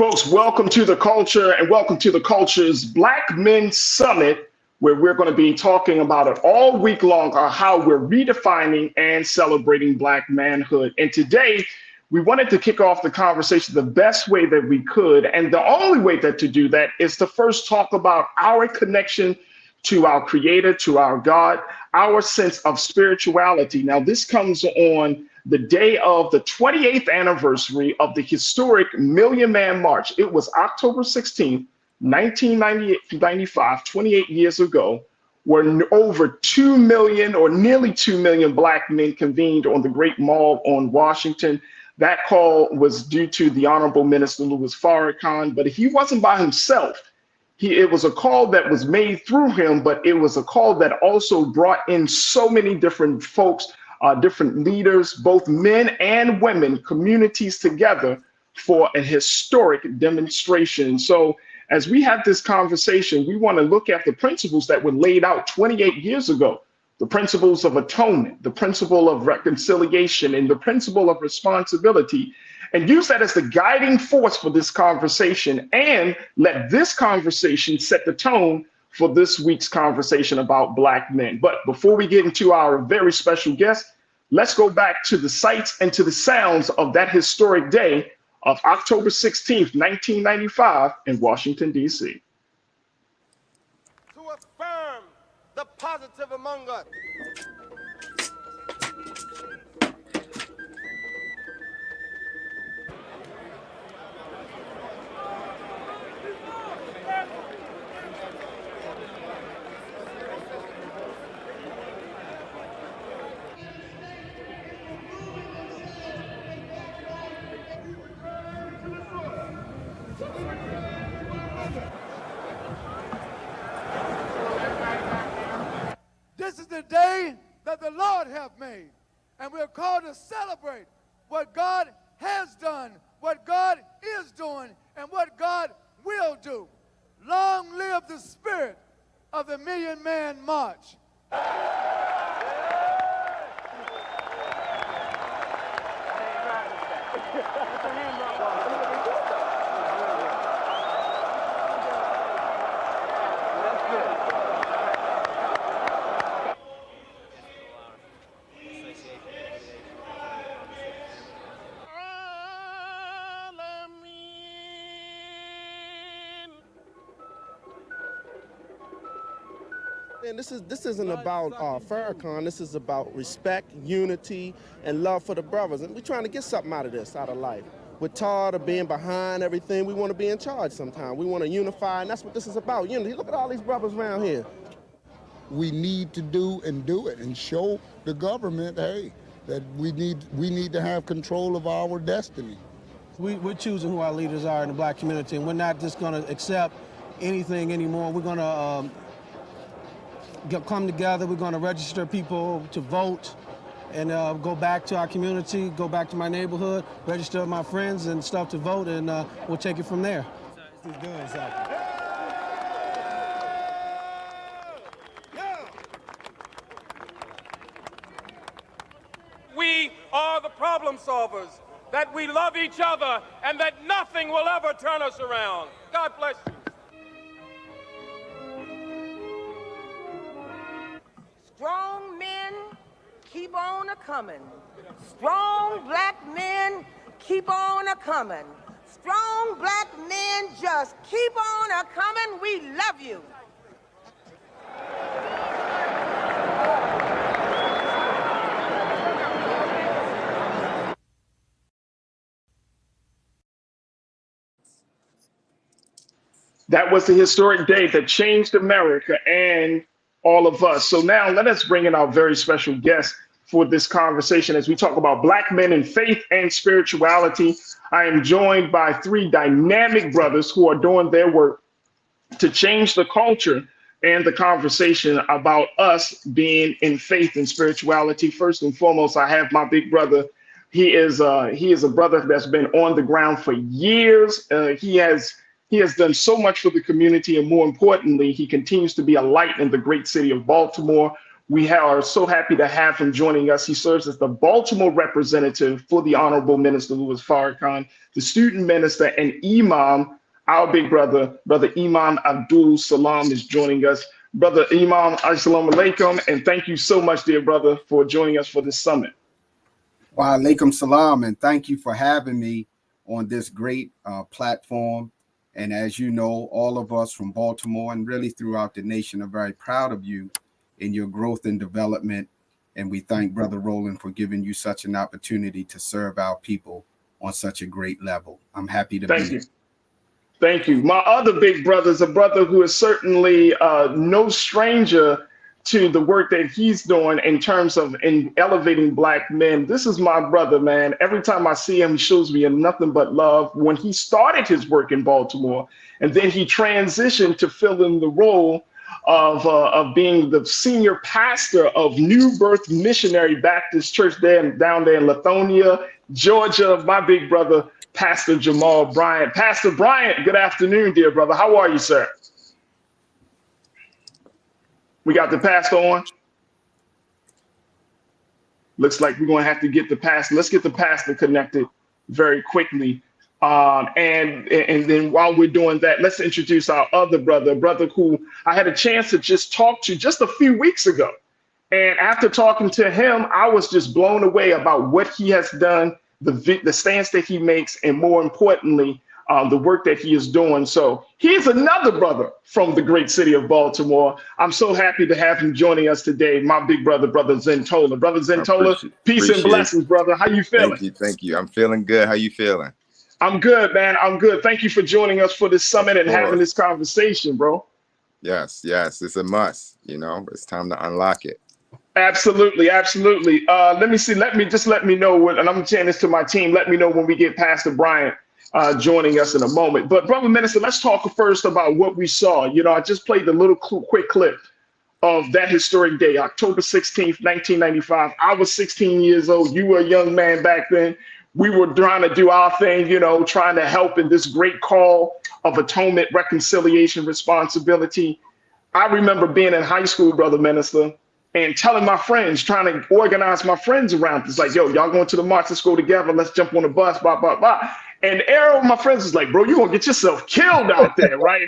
Folks, welcome to the culture and welcome to the culture's Black Men Summit, where we're going to be talking about it all week long on how we're redefining and celebrating Black manhood. And today, we wanted to kick off the conversation the best way that we could. And the only way to do that is to first talk about our connection to our Creator, to our God, our sense of spirituality. Now, this comes on the day of the 28th anniversary of the historic Million Man March. It was October 16th, 1995, 28 years ago, where over 2 million or nearly 2 million Black men convened on the Great Mall on Washington. That call was due to the Honorable Minister Louis Farrakhan, but he wasn't by himself. It was a call that was made through him, but it was a call that also brought in so many different folks, different leaders, both men and women, communities together for a historic demonstration. So as we have this conversation, we want to look at the principles that were laid out 28 years ago, the principles of atonement, the principle of reconciliation, and the principle of responsibility, and use that as the guiding force for this conversation, and let this conversation set the tone for this week's conversation about Black men. But before we get into our very special guest, let's go back to the sights and to the sounds of that historic day of October 16th, 1995 in Washington, D.C. To affirm the positive among us. This is the day that the Lord hath made, and we're called to celebrate what God has done, what God is doing, and what God will do. Long live the spirit of the Million Man March. And this isn't about Farrakhan. This is about respect, unity, and love for the brothers. And we're trying to get something out of this, out of life. We're tired of being behind everything. We want to be in charge sometime. We want to unify, and that's what this is about, unity. Look at all these brothers around here. We need to do it and show the government, hey, that we need to have control of our destiny. We're choosing who our leaders are in the Black community, and we're not just going to accept anything anymore. We're going to come together. We're going to register people to vote and go back to our community, go back to my neighborhood, register my friends and stuff to vote, and we'll take it from there. He's doing something. We are the problem solvers, that we love each other, and that nothing will ever turn us around. God bless you. Strong men keep on a-coming. Strong Black men keep on a-coming. Strong Black men just keep on a-coming. We love you. That was the historic day that changed America and all of us. So now let us bring in our very special guest for this conversation as we talk about Black men in faith and spirituality. I am joined by three dynamic brothers who are doing their work to change the culture and the conversation about us being in faith and spirituality. First and foremost, I have my big brother. He is a brother that's been on the ground for years. He has done so much for the community, and more importantly, he continues to be a light in the great city of Baltimore. We are so happy to have him joining us. He serves as the Baltimore representative for the Honorable Minister Louis Farrakhan, the student minister and imam. Our big brother, Brother Imam Abdul Salam, is joining us. Brother Imam, assalamu alaikum, and thank you so much, dear brother, for joining us for this summit. Wa alaikum salam, and thank you for having me on this great platform. And as you know, all of us from Baltimore and really throughout the nation are very proud of you in your growth and development. And we thank Brother Roland for giving you such an opportunity to serve our people on such a great level. I'm happy to be here. Thank you. My other big brother is a brother who is certainly no stranger to the work that he's doing in terms of elevating Black men. This is my brother, man. Every time I see him, he shows me nothing but love. When he started his work in Baltimore, and then he transitioned to fill in the role of being the senior pastor of New Birth Missionary Baptist Church down there in Lithonia, Georgia. My big brother, Pastor Jamal Bryant. Pastor Bryant, good afternoon, dear brother. How are you, sir? We got the pastor on. Looks like we're going to have to get the pastor. Let's get the pastor connected very quickly. And then while we're doing that, let's introduce our other brother who I had a chance to just talk to just a few weeks ago. And after talking to him, I was just blown away about what he has done, the stance that he makes, and more importantly, the work that he is doing. So he's another brother from the great city of Baltimore. I'm so happy to have him joining us today. My big brother, Brother Zentola. Brother Zentola, peace and blessings, brother. How you feeling? Thank you. I'm feeling good. How you feeling? I'm good, man. I'm good. Thank you for joining us for this summit and having this conversation, bro. Yes, it's a must. You know, it's time to unlock it. Absolutely. Let me see. Let me know when, and I'm saying this to my team. Let me know when we get Pastor Bryant joining us in a moment. But Brother Minister, let's talk first about what we saw. You know, I just played the little quick clip of that historic day, October 16th, 1995. I was 16 years old. You were a young man back then. We were trying to do our thing, you know, trying to help in this great call of atonement, reconciliation, responsibility. I remember being in high school, Brother Minister, and telling my friends, trying to organize my friends around. It's like, yo, y'all going to the march, let's go together, let's jump on the bus, blah, blah, blah. And Arrow, my friends, is like, bro, you're gonna get yourself killed out there, right?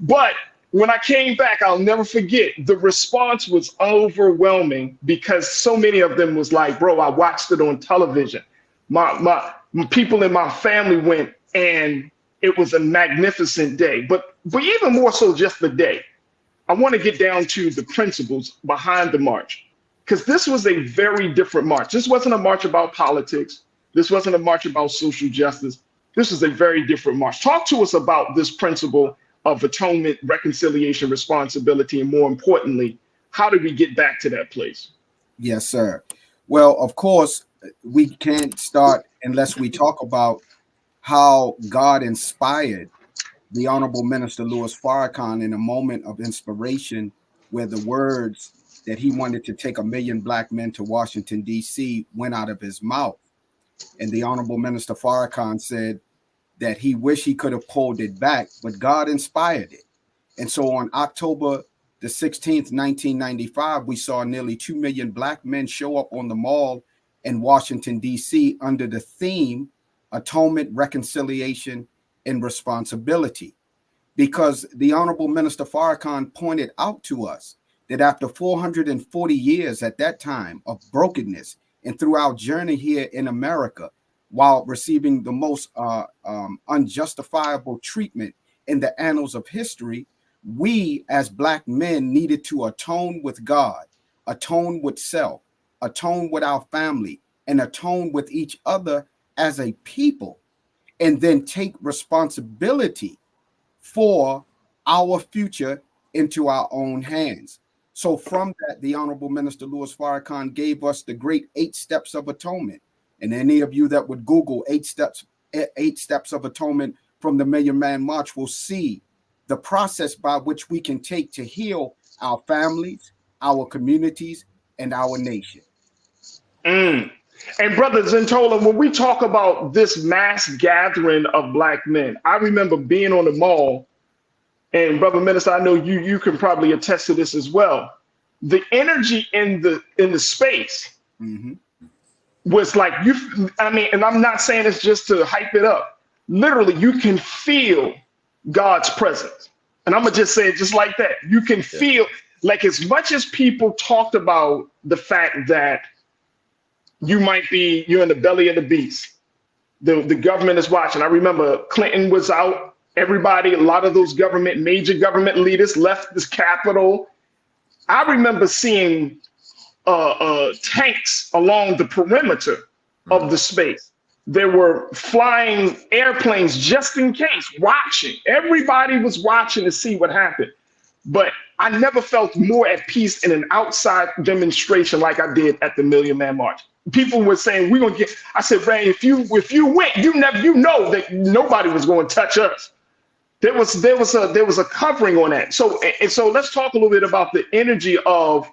But when I came back, I'll never forget, the response was overwhelming because so many of them was like, bro, I watched it on television. My people in my family went, and it was a magnificent day. But even more so just the day, I want to get down to the principles behind the march. Because this was a very different march. This wasn't a march about politics. This wasn't a march about social justice. This is a very different march. Talk to us about this principle of atonement, reconciliation, responsibility, and more importantly, how do we get back to that place? Yes, sir. Well, of course, we can't start unless we talk about how God inspired the Honorable Minister Louis Farrakhan in a moment of inspiration where the words that he wanted to take 1 million Black men to Washington, D.C. went out of his mouth. And the Honorable Minister Farrakhan said that he wished he could have pulled it back, but God inspired it. And so on October the 16th, 1995, we saw nearly 2 million Black men show up on the mall in Washington, D.C. under the theme Atonement, Reconciliation, and Responsibility. Because the Honorable Minister Farrakhan pointed out to us that after 440 years at that time of brokenness and through our journey here in America, while receiving the most unjustifiable treatment in the annals of history, we as Black men needed to atone with God, atone with self, atone with our family, and atone with each other as a people, and then take responsibility for our future into our own hands. So from that, the Honorable Minister Louis Farrakhan gave us the great 8 steps of atonement. And any of you that would Google 8 steps of atonement from the Million Man March will see the process by which we can take to heal our families, our communities, and our nation. And Brother Zentola, when we talk about this mass gathering of Black men, I remember being on the mall and Brother Minister, I know you can probably attest to this as well. The energy in the space was like and I'm not saying it's just to hype it up. Literally, you can feel God's presence. And I'm gonna just say it just like that. You can feel, like, as much as people talked about the fact that you're in the belly of the beast. The government is watching. I remember Clinton was out. Everybody, a lot of those major government leaders left this Capitol. I remember seeing tanks along the perimeter of the space. There were flying airplanes just in case, watching. Everybody was watching to see what happened. But I never felt more at peace in an outside demonstration like I did at the Million Man March. People were saying, we're gonna get, I said, Ray, if you went, you know that nobody was going to touch us. There was a covering on that. So let's talk a little bit about the energy of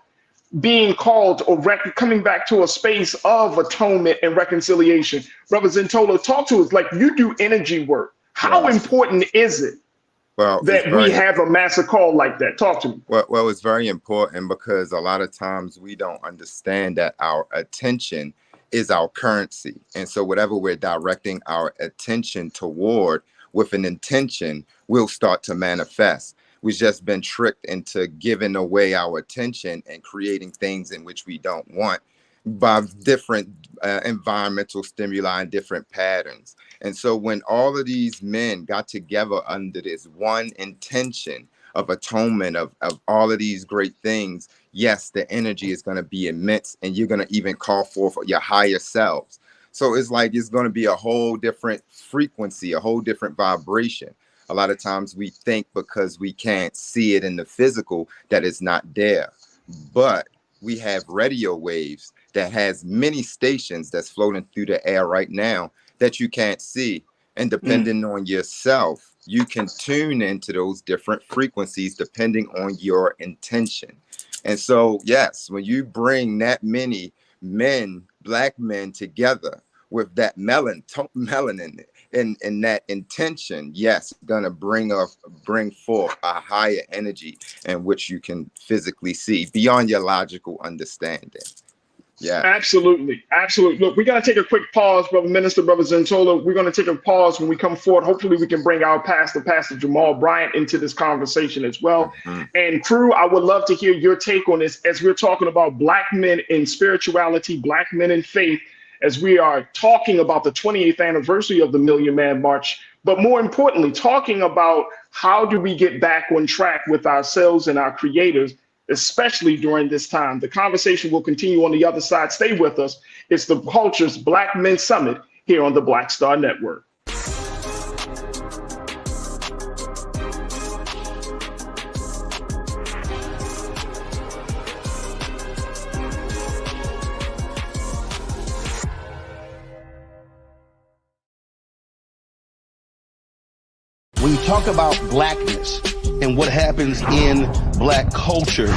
being called or coming back to a space of atonement and reconciliation. Brother Zentolo, talk to us, like, you do energy work. How important is it that we have a massive call like that? Talk to me. Well, it's very important because a lot of times we don't understand that our attention is our currency. And so whatever we're directing our attention toward with an intention will start to manifest. We've just been tricked into giving away our attention and creating things in which we don't want by different environmental stimuli and different patterns. And so when all of these men got together under this one intention of atonement, of all of these great things, yes, the energy is going to be immense, and you're going to even call forth your higher selves. So it's like it's going to be a whole different frequency, a whole different vibration. A lot of times we think because we can't see it in the physical that it's not there. But we have radio waves that has many stations that's floating through the air right now that you can't see. And depending on yourself, you can tune into those different frequencies depending on your intention. And so, yes, when you bring that many men, black men, together with that melanin and that intention, yes, gonna bring forth a higher energy in which you can physically see beyond your logical understanding. Yeah, absolutely. Look, we got to take a quick pause, Brother Minister, Brother Zentolo. We're going to take a pause. When we come forward, hopefully we can bring our Pastor Jamal Bryant, into this conversation as well. And crew, I would love to hear your take on this as we're talking about black men in spirituality, black men in faith, as we are talking about the 28th anniversary of the Million Man March, but more importantly, talking about how do we get back on track with ourselves and our creators, especially during this time. The conversation will continue on the other side. Stay with us. It's the Culture's Black Men Summit here on the Black Star Network. When you talk about blackness and what happens in black culture,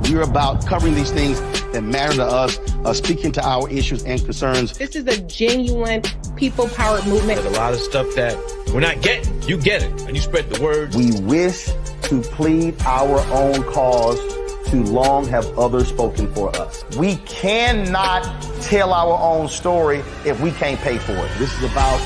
we're about covering these things that matter to us, speaking to our issues and concerns. This is a genuine people-powered movement. There's a lot of stuff that we're not getting. You get it, and you spread the word. We wish to plead our own cause. Too long have others spoken for us. We cannot tell our own story if we can't pay for it. This is about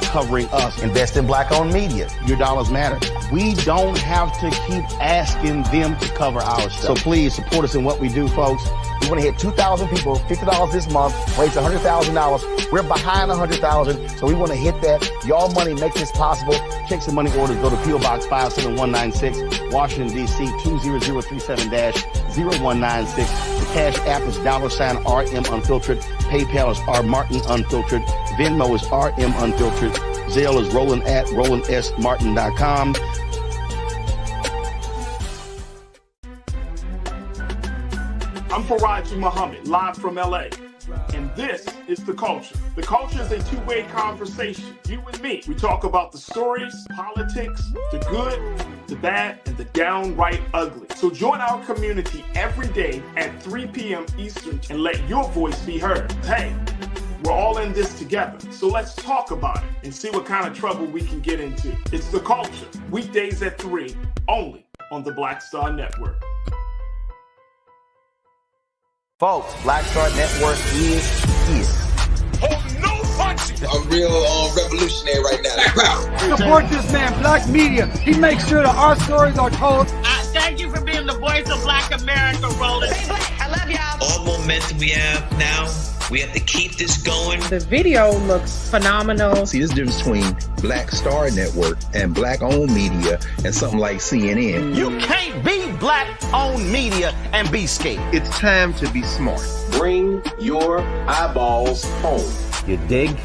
covering us. Invest in black-owned media. Your dollars matter. We don't have to keep asking them to cover our stuff. So please support us in what we do, folks. We want to hit 2,000 people, $50 this month, raise $100,000. We're behind 100,000, so we want to hit that. Your money makes this possible. Check some money orders. Go to P.O. Box 57196, Washington, D.C. 20037-0196. The Cash App is $RM Unfiltered. PayPal is R Martin Unfiltered. Venmo is RM Unfiltered. Zelle is Roland@RolandSMartin.com. I'm Farajii Muhammad, live from LA. And this is The Culture. The Culture is a two-way conversation. You and me. We talk about the stories, politics, the good, the bad, and the downright ugly. So join our community every day at 3 p.m. Eastern and let your voice be heard. Hey, We're all in this together. So let's talk about it and see what kind of trouble we can get into. It's The Culture, weekdays at 3, only on the Black Star Network. Folks, Black Star Network is here. Oh, no punching! I'm real revolutionary right now. Support this man, Black Media. He makes sure that our stories are told. Thank you for being the voice of Black America, Roland. I love y'all. All momentum we have now, we have to keep this going. The video looks phenomenal. See, this difference between Black Star Network and Black-owned media and something like CNN. You can't be Black-owned media and be scared. It's time to be smart. Bring your eyeballs home. You dig?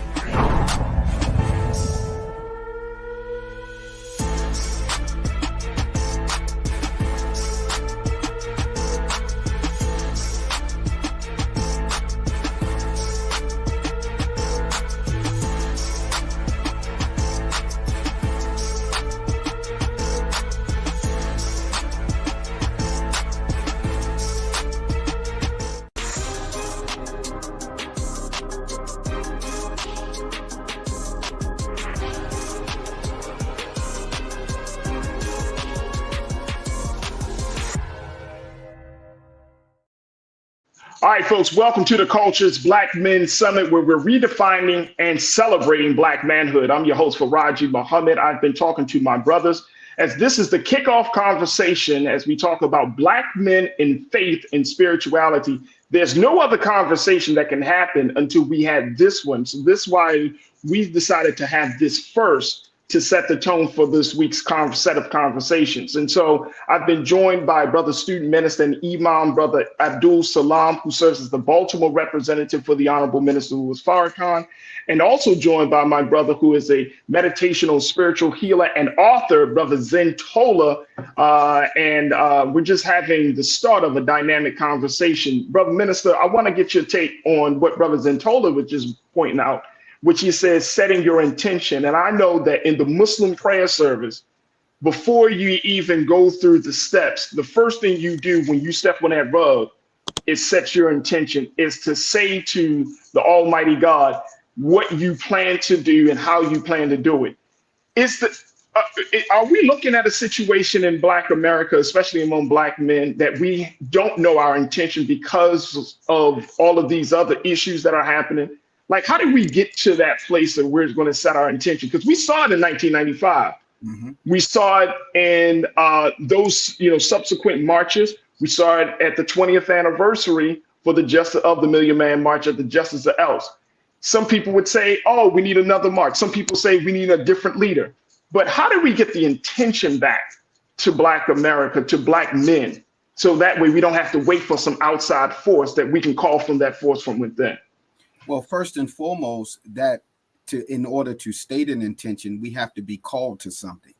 All right, folks, welcome to the Culture's Black Men Summit, where we're redefining and celebrating Black manhood. I'm your host, Farajii Muhammad. I've been talking to my brothers as this is the kickoff conversation as we talk about Black men in faith and spirituality. There's no other conversation that can happen until we have this one. So this is why we've decided to have this first to set the tone for this week's set of conversations. And so I've been joined by brother student minister and imam, brother Abdul Salam, who serves as the Baltimore representative for the Honorable Minister Louis Farrakhan, and also joined by my brother who is a meditational spiritual healer and author, brother Zen Tola. We're just having the start of a dynamic conversation. Brother Minister, I want to get your take on what brother Zen Tola was just pointing out, which he says, setting your intention. And I know that in the Muslim prayer service, before you even go through the steps, the first thing you do when you step on that rug is set your intention, is to say to the Almighty God what you plan to do and how you plan to do it. Are we looking at a situation in Black America, especially among Black men, that we don't know our intention because of all of these other issues that are happening? Like, how did we get to that place that we're going to set our intention? Because we saw it in 1995. Mm-hmm. We saw it in those, subsequent marches. We saw it at the 20th anniversary for the Justice of the Million Man March at the Justice of Else. Some people would say, oh, we need another march. Some people say we need a different leader. But how do we get the intention back to Black America, to Black men, so that way we don't have to wait for some outside force, that we can call from that force from within? Well, first and foremost, in order to state an intention, we have to be called to something.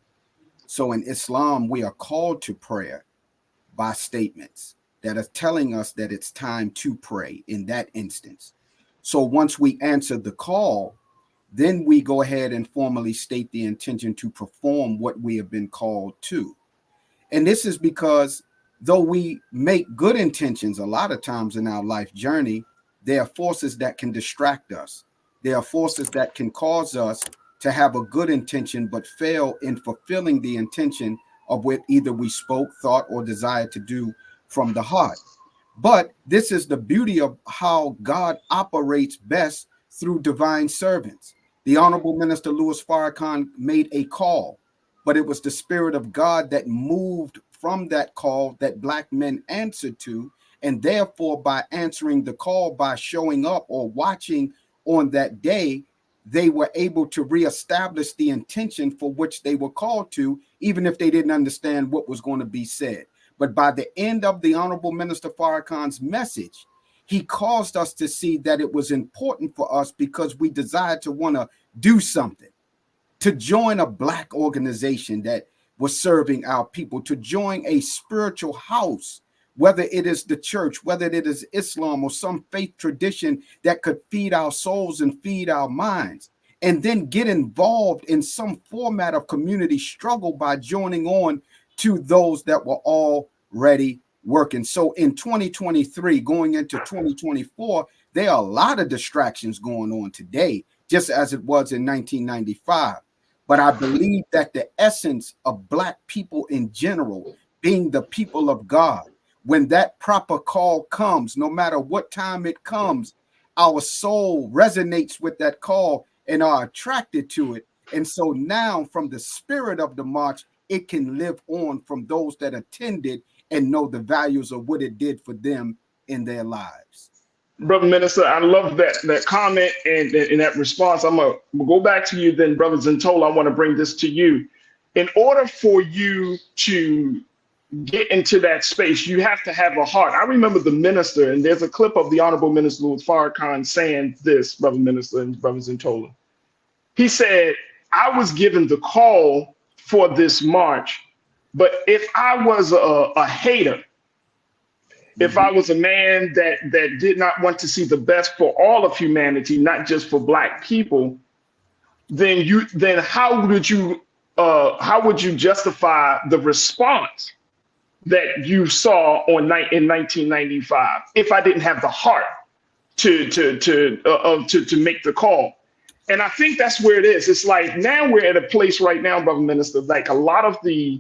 So in Islam, we are called to prayer by statements that are telling us that it's time to pray in that instance. So once we answer the call, then we go ahead and formally state the intention to perform what we have been called to. And this is because though we make good intentions a lot of times in our life journey, there are forces that can distract us. There are forces that can cause us to have a good intention, but fail in fulfilling the intention of what either we spoke, thought, or desired to do from the heart. But this is the beauty of how God operates best through divine servants. The Honorable Minister Louis Farrakhan made a call, but it was the Spirit of God that moved from that call that Black men answered to. And therefore, by answering the call, by showing up or watching on that day, they were able to reestablish the intention for which they were called to, even if they didn't understand what was going to be said. But by the end of the Honorable Minister Farrakhan's message, he caused us to see that it was important for us because we desired to want to do something, to join a Black organization that was serving our people, to join a spiritual house, whether it is the church, whether it is Islam or some faith tradition that could feed our souls and feed our minds, and then get involved in some format of community struggle by joining on to those that were already working. So in 2023, going into 2024, there are a lot of distractions going on today, just as it was in 1995. But I believe that the essence of Black people in general, being the people of God, when that proper call comes, no matter what time it comes, our soul resonates with that call and are attracted to it. And so now from the spirit of the march, it can live on from those that attended and know the values of what it did for them in their lives. Brother Minister, I love that comment and that response. I'm going to go back to you then, Brother Zentola. I want to bring this to you. In order for you to get into that space, you have to have a heart. I remember the minister, and there's a clip of the Honorable Minister Louis Farrakhan saying this, Brother Minister and Brother Zentola. He said, I was given the call for this march, but if I was a hater, if I was a man that did not want to see the best for all of humanity, not just for Black people, then how would you justify the response that you saw in 1995 if I didn't have the heart to make the call? And I think that's where it is. It's like now we're at a place right now, Brother Minister, like a lot of the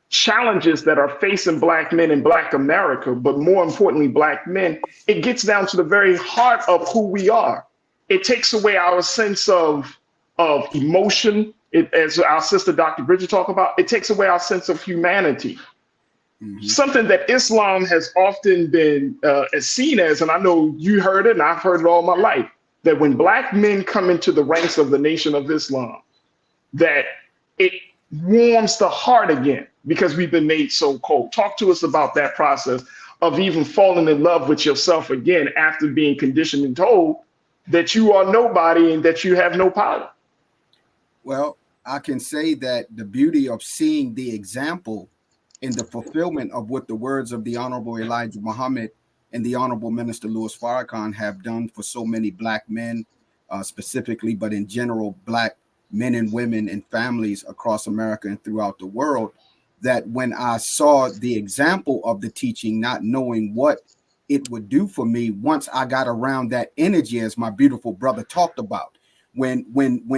challenges that are facing Black men in Black America, but more importantly, Black men, it gets down to the very heart of who we are. It takes away our sense of emotion. As our sister Dr. Bridget talked about, it takes away our sense of humanity. Mm-hmm. Something that Islam has often been seen as, and I know you heard it and I've heard it all my life, that when Black men come into the ranks of the Nation of Islam, that it warms the heart again because we've been made so cold. Talk to us about that process of even falling in love with yourself again after being conditioned and told that you are nobody and that you have no power. Well, I can say that the beauty of seeing the example in the fulfillment of what the words of the Honorable Elijah Muhammad and the Honorable Minister Louis Farrakhan have done for so many Black men specifically, but in general, Black men and women and families across America and throughout the world, that when I saw the example of the teaching, not knowing what it would do for me, once I got around that energy, as my beautiful brother talked about, when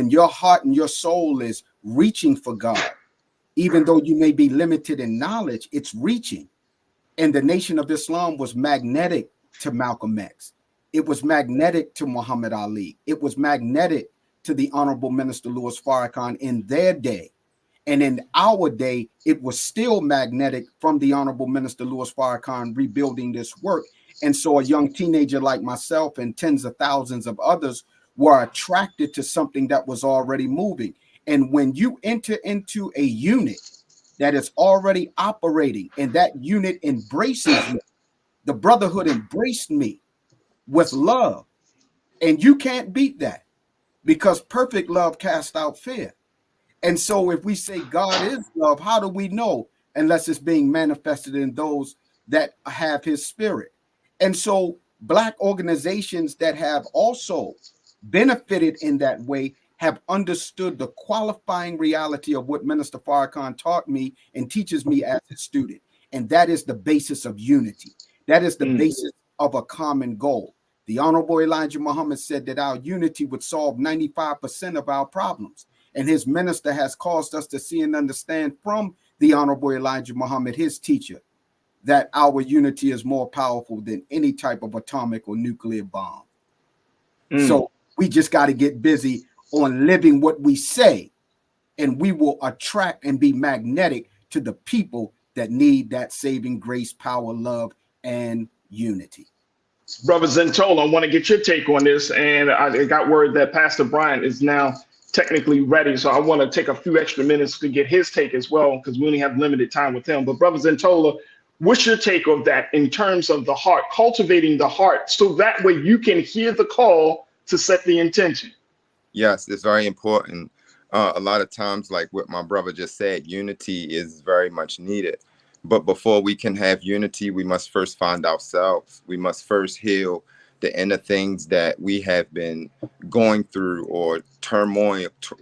your heart and your soul is reaching for God, even though you may be limited in knowledge, it's reaching. And the Nation of Islam was magnetic to Malcolm X. It was magnetic to Muhammad Ali. It was magnetic to the Honorable Minister Louis Farrakhan in their day. And in our day, it was still magnetic from the Honorable Minister Louis Farrakhan rebuilding this work. And so a young teenager like myself and tens of thousands of others were attracted to something that was already moving. And when you enter into a unit that is already operating and that unit embraces you, the brotherhood embraced me with love. And you can't beat that because perfect love casts out fear. And so if we say God is love, how do we know unless it's being manifested in those that have his spirit? And so Black organizations that have also benefited in that way have understood the qualifying reality of what Minister Farrakhan taught me and teaches me as a student. And that is the basis of unity. That is the basis of a common goal. The Honorable Elijah Muhammad said that our unity would solve 95% of our problems. And his minister has caused us to see and understand from the Honorable Elijah Muhammad, his teacher, that our unity is more powerful than any type of atomic or nuclear bomb. So we just got to get busy on living what we say, and we will attract and be magnetic to the people that need that saving grace, power, love, and unity. Brother Zentola, I want to get your take on this, and I got word that Pastor Bryant is now technically ready, so I want to take a few extra minutes to get his take as well, because we only have limited time with him. But Brother Zentola, what's your take of that in terms of the heart, cultivating the heart, so that way you can hear the call to set the intention? Yes, it's very important. A lot of times, like what my brother just said, unity is very much needed. But before we can have unity, we must first find ourselves. We must first heal the inner things that we have been going through or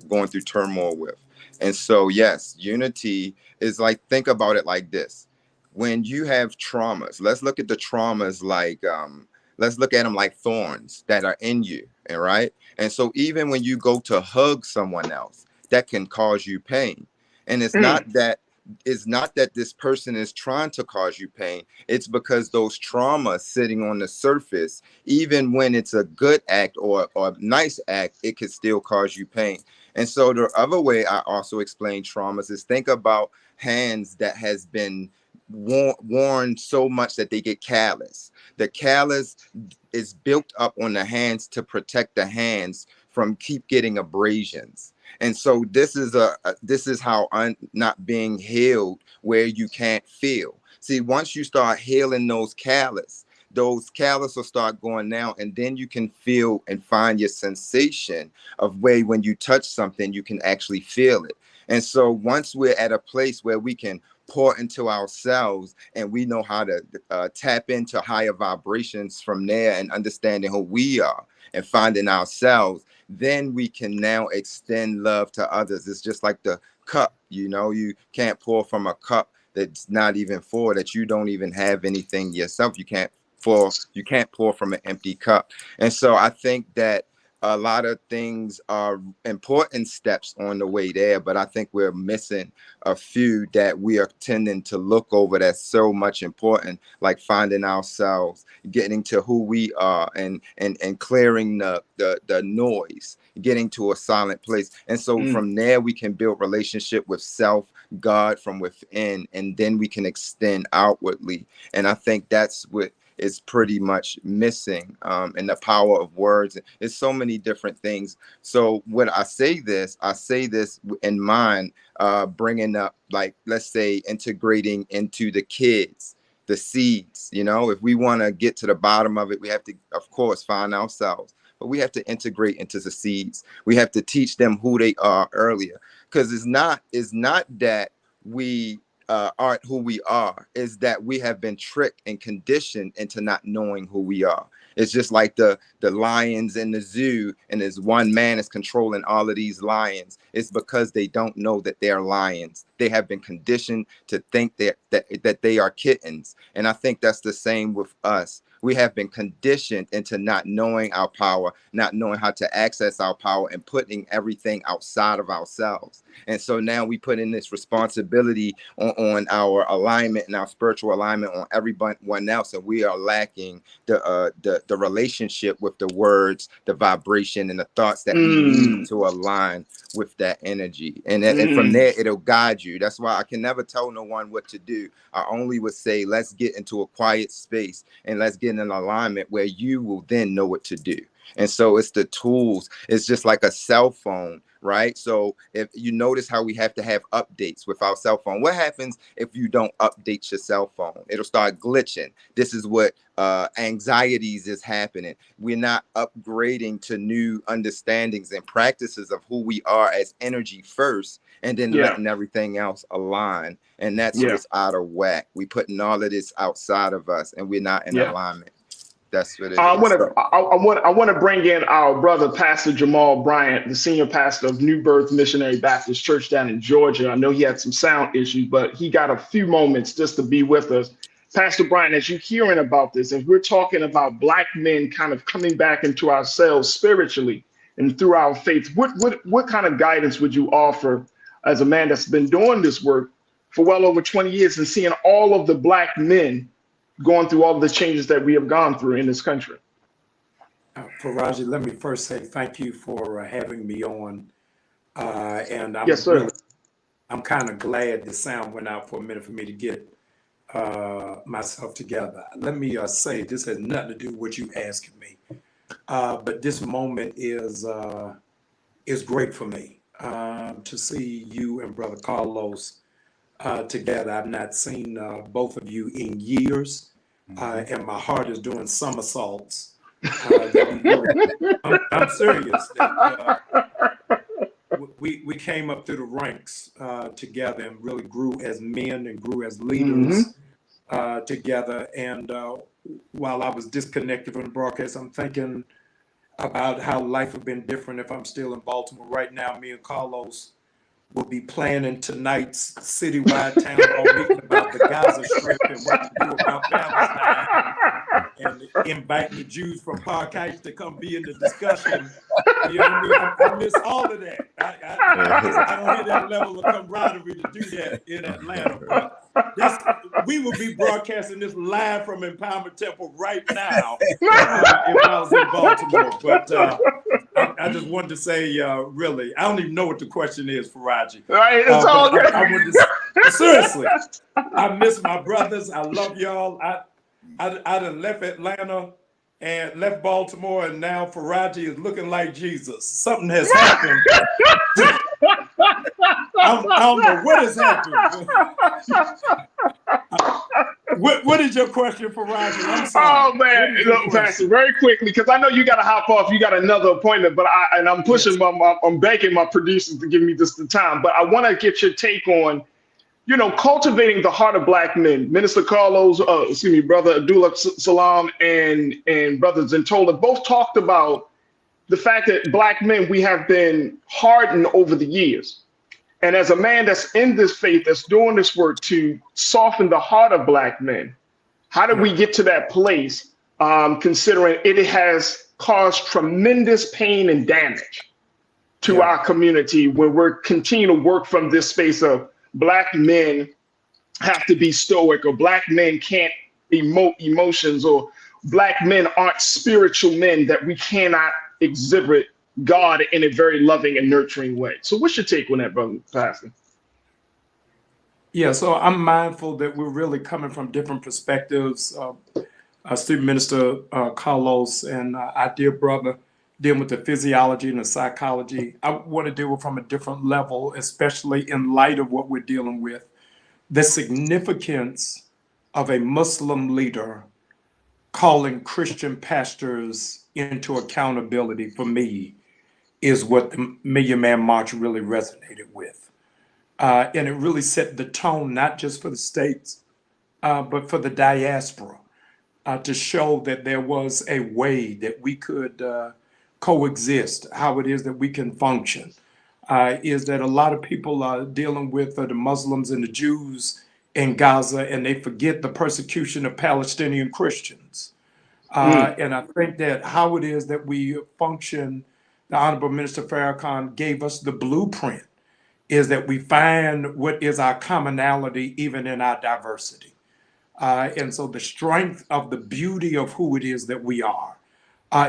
going through turmoil with. And so, yes, unity is like, think about it like this. when you have traumas, let's look at the traumas like, let's look at them like thorns that are in you, all right? And so even when you go to hug someone else, that can cause you pain. And it's not that this person is trying to cause you pain. It's because those traumas sitting on the surface, even when it's a good act or a nice act, it could still cause you pain. And so the other way I also explain traumas is think about hands that has been worn so much that they get callous. The callus is built up on the hands to protect the hands from keep getting abrasions. And so this is how not being healed, where you can't feel. See, once you start healing those callus will start going down, and then you can feel and find your sensation of way when you touch something, you can actually feel it. And so once we're at a place where we can pour into ourselves and we know how to tap into higher vibrations from there and understanding who we are and finding ourselves, then we can now extend love to others. It's just like the cup, you can't pour from a cup that's not even full, that you don't even have anything yourself. You can't pour from an empty cup. And so I think that a lot of things are important steps on the way there, but I think we're missing a few that we are tending to look over that's so much important, like finding ourselves, getting to who we are, and clearing the noise, getting to a silent place. And so from there, we can build relationship with self, God from within, and then we can extend outwardly. And I think that's what is pretty much missing, and the power of words. It's so many different things. So when I say this in mind, bringing up, like, let's say, integrating into the kids, the seeds. If we want to get to the bottom of it, we have to, of course, find ourselves, but we have to integrate into the seeds. We have to teach them who they are earlier, because it's not that we aren't who we are, is that we have been tricked and conditioned into not knowing who we are. It's just like the lions in the zoo, and there's one man is controlling all of these lions. It's because they don't know that they're lions. They have been conditioned to think that they are kittens. And I think that's the same with us. We have been conditioned into not knowing our power, not knowing how to access our power, and putting everything outside of ourselves. And so now we put in this responsibility on our alignment and our spiritual alignment on everyone else, and we are lacking the relationship with the words, the vibration, and the thoughts that we need to align with that energy. And from there, it'll guide you. That's why I can never tell no one what to do. I only would say, let's get into a quiet space and let's get in an alignment where you will then know what to do. And so it's the tools. It's just like a cell phone, right? So if you notice how we have to have updates with our cell phone, what happens if you don't update your cell phone? It'll start glitching. This is what anxieties is happening. We're not upgrading to new understandings and practices of who we are as energy first, and then letting everything else align. And that's what's out of whack. We putting all of this outside of us, and we're not in alignment. That's what it is. I want to bring in our brother, Pastor Jamal Bryant, the senior pastor of New Birth Missionary Baptist Church down in Georgia. I know he had some sound issues, but he got a few moments just to be with us. Pastor Bryant, as you're hearing about this, as we're talking about Black men kind of coming back into ourselves spiritually and through our faith, what kind of guidance would you offer as a man that's been doing this work for well over 20 years and seeing all of the Black men going through all of the changes that we have gone through in this country? Farajii, let me first say thank you for having me on. And I'm yes, sir. I'm kind of glad the sound went out for a minute for me to get myself together. Let me say this has nothing to do with what you asking me, but this moment is great for me to see you and Brother Carlos together. I've not seen both of you in years, and my heart is doing somersaults. I'm serious. We came up through the ranks together and really grew as men and grew as leaders together. And while I was disconnected from the broadcast, I'm thinking about how life would have been different if I'm still in Baltimore right now. Me and Carlos will be planning tonight's citywide town hall meeting about the Gaza Strip and what to do about Palestine, and invite the Jews from Parkite to come be in the discussion. You know what I mean? I miss all of that. I don't hear that level of camaraderie to do that in Atlanta. But we will be broadcasting this live from Empowerment Temple right now if I was in Baltimore. But I just wanted to say, really, I don't even know what the question is, Farajii. Right, it's all good. Seriously, I miss my brothers. I love y'all. I done left Atlanta and left Baltimore, and now Farajii is looking like Jesus. Something has happened. I don't know what has happened. What is your question, Farajii? I'm sorry. Oh man, look, Pastor, very quickly, because I know you got to hop off. You got another appointment, but I'm pushing. I'm begging my producers to give me just the time. But I want to get your take on, cultivating the heart of Black men. Minister Carlos, Brother Abdullah Salam and Brother Zentola both talked about the fact that Black men, we have been hardened over the years. And as a man that's in this faith, that's doing this work to soften the heart of Black men, how do we get to that place, considering it has caused tremendous pain and damage to our community when we're continuing to work from this space of Black men have to be stoic, or Black men can't emote emotions, or Black men aren't spiritual men, that we cannot exhibit God in a very loving and nurturing way. So what's your take on that, Brother Pastor? Yeah, so I'm mindful that we're really coming from different perspectives. Student Minister Carlos and our dear brother dealing with the physiology and the psychology. I want to deal with from a different level, especially in light of what we're dealing with. The significance of a Muslim leader calling Christian pastors into accountability, for me, is what the Million Man March really resonated with. And it really set the tone, not just for the states, but for the diaspora, to show that there was a way that we could coexist, how it is that we can function. Is that a lot of people are dealing with the Muslims and the Jews in Gaza, and they forget the persecution of Palestinian Christians. And I think that how it is that we function, the Honorable Minister Farrakhan gave us the blueprint, is that we find what is our commonality even in our diversity. And so the strength of the beauty of who it is that we are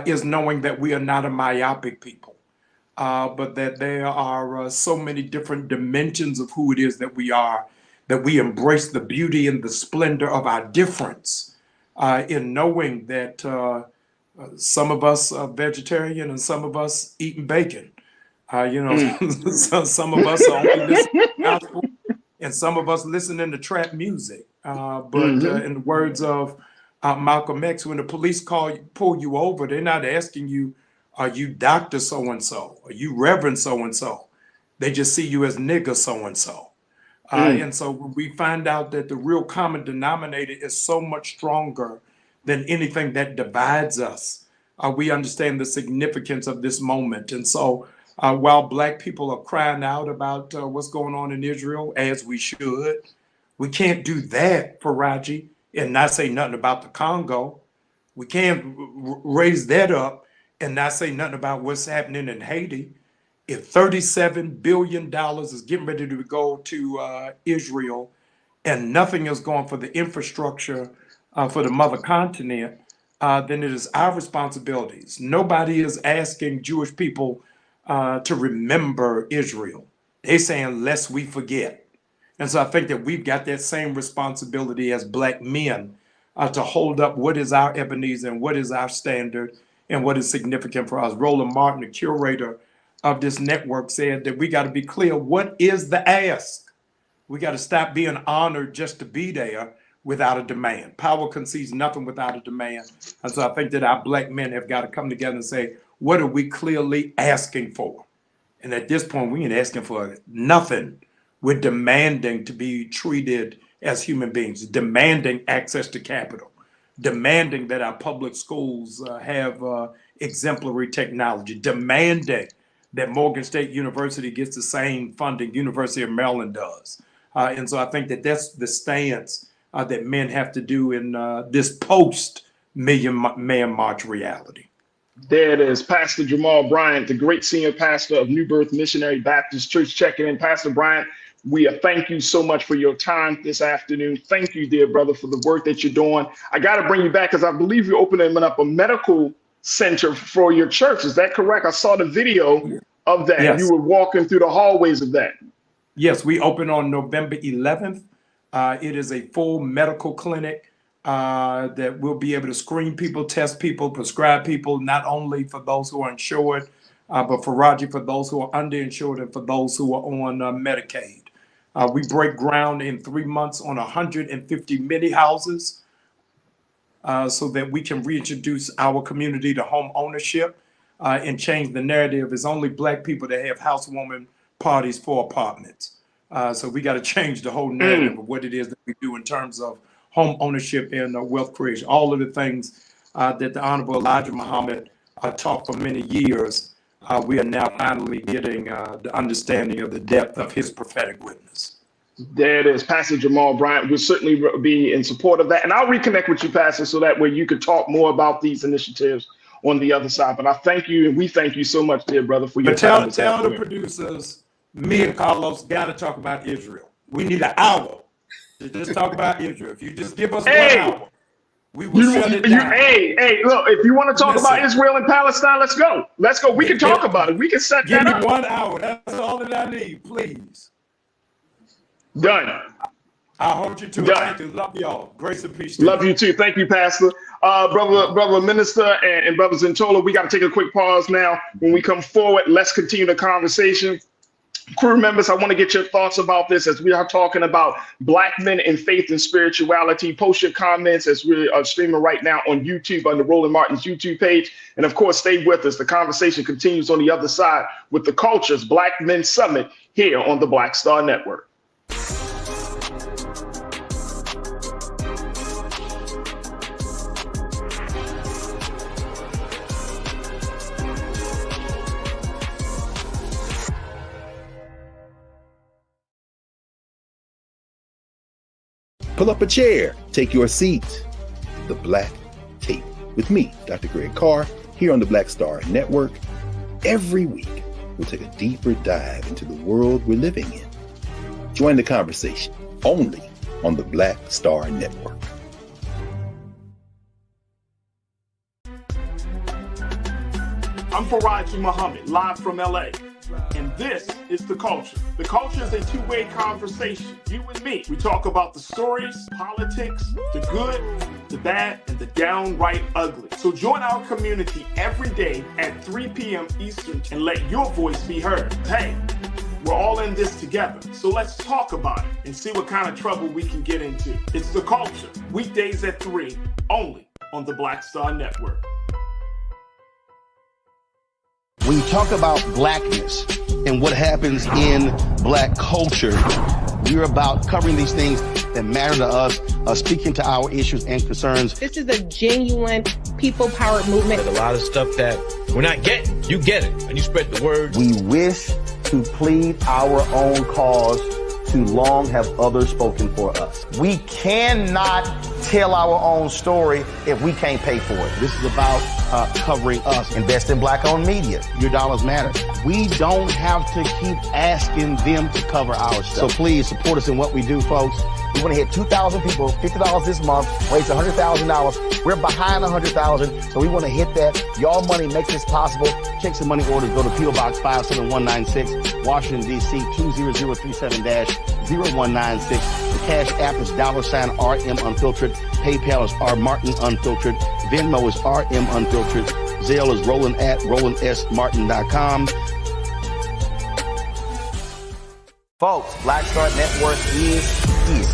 is knowing that we are not a myopic people, but that there are so many different dimensions of who it is that we are, that we embrace the beauty and the splendor of our difference, in knowing that some of us are vegetarian and some of us eating bacon. Some of us are only listening to gospel, and some of us listening to trap music. But in the words of Malcolm X, when the police pull you over, they're not asking you, are you Dr. So-and-so? Are you Reverend so-and-so? They just see you as nigga so-and-so. And so when we find out that the real common denominator is so much stronger than anything that divides us, we understand the significance of this moment. And so while Black people are crying out about what's going on in Israel, as we should, we can't do that, Farajii, and not say nothing about the Congo. We can't raise that up and not say nothing about what's happening in Haiti. If $37 billion is getting ready to go to Israel and nothing is going for the infrastructure for the mother continent, then it is our responsibilities. Nobody is asking Jewish people to remember Israel. They're saying, lest we forget. And so I think that we've got that same responsibility as Black men to hold up what is our Ebenezer and what is our standard and what is significant for us. Roland Martin, the curator of this network, said that we got to be clear, what is the ask? We got to stop being honored just to be there without a demand. Power concedes nothing without a demand. And so I think that our Black men have got to come together and say, what are we clearly asking for? And at this point, we ain't asking for nothing. We're demanding to be treated as human beings, demanding access to capital, demanding that our public schools have exemplary technology, demanding that Morgan State University gets the same funding University of Maryland does. And so I think that that's the stance that men have to do in this post-Million Man March reality. There it is. Pastor Jamal Bryant, the great senior pastor of New Birth Missionary Baptist Church, checking in. Pastor Bryant, we thank you so much for your time this afternoon. Thank you, dear brother, for the work that you're doing. I got to bring you back because I believe you're opening up a medical center for your church. Is that correct? I saw the video of that. Yes. You were walking through the hallways of that. Yes, we open on November 11th. It is a full medical clinic that will be able to screen people, test people, prescribe people, not only for those who are insured, but Farajii for those who are underinsured and for those who are on Medicaid. We break ground in 3 months on 150 mini houses so that we can reintroduce our community to home ownership and change the narrative. It's only Black people that have housewarming parties for apartments. So we got to change the whole narrative of what it is that we do in terms of home ownership and wealth creation. All of the things that the Honorable Elijah Muhammad taught for many years, we are now finally getting the understanding of the depth of his prophetic witness. There it is. Pastor Jamal Bryant will certainly be in support of that. And I'll reconnect with you, Pastor, so that way you could talk more about these initiatives on the other side. But I thank you, and we thank you so much, dear brother, for your time. Tell the producers, me and Carlos got to talk about Israel. We need an hour to just talk about Israel. If you just give us 1 hour, we will shut it down. Hey, look, if you want to talk about Israel and Palestine, let's go. Let's go. We can talk about it. We can set that up. Give me 1 hour. That's all that I need, please. Done. I hold you to it. Thank you. Love y'all. Grace and peace. Love you too. Thank you, Pastor. Brother Minister and Brother Zentola, we got to take a quick pause now. When we come forward, let's continue the conversation. Crew members, I want to get your thoughts about this as we are talking about Black men in faith and spirituality. Post your comments as we are streaming right now on YouTube under Roland Martin's YouTube page. And of course, stay with us. The conversation continues on the other side with the Culture's Black Men Summit here on the Black Star Network. Pull up a chair, take your seat. The Black Tape with me, Dr. Greg Carr, here on the Black Star Network. Every week, we'll take a deeper dive into the world we're living in. Join the conversation only on the Black Star Network. I'm Farajii Muhammad, live from LA. And this is The Culture. The Culture is a two-way conversation. You and me. We talk about the stories, politics, the good, the bad, and the downright ugly. So join our community every day at 3 p.m. Eastern and let your voice be heard. Hey, we're all in this together. So let's talk about it and see what kind of trouble we can get into. It's The Culture. Weekdays at 3, only on the Black Star Network. When you talk about blackness and what happens in Black culture, we're about covering these things that matter to us, speaking to our issues and concerns. This is a genuine people-powered movement. There's a lot of stuff that we're not getting. You get it, and you spread the word. We wish to plead our own cause. Too long have others spoken for us. We cannot tell our own story if we can't pay for it. This is about covering us. Invest in Black-owned media. Your dollars matter. We don't have to keep asking them to cover our stuff. So please support us in what we do, folks. We want to hit 2,000 people, $50 this month, raise $100,000. We're behind 100,000, so we want to hit that. Y'all money makes this possible. Check some money orders. Go to P.O. Box 57196, Washington, D.C. 20037-0196. The Cash App is $RM Unfiltered. PayPal is R Martin Unfiltered. Venmo is RM Unfiltered. Zelle is Roland at RolandSMartin.com. Folks, Black Star Network is here.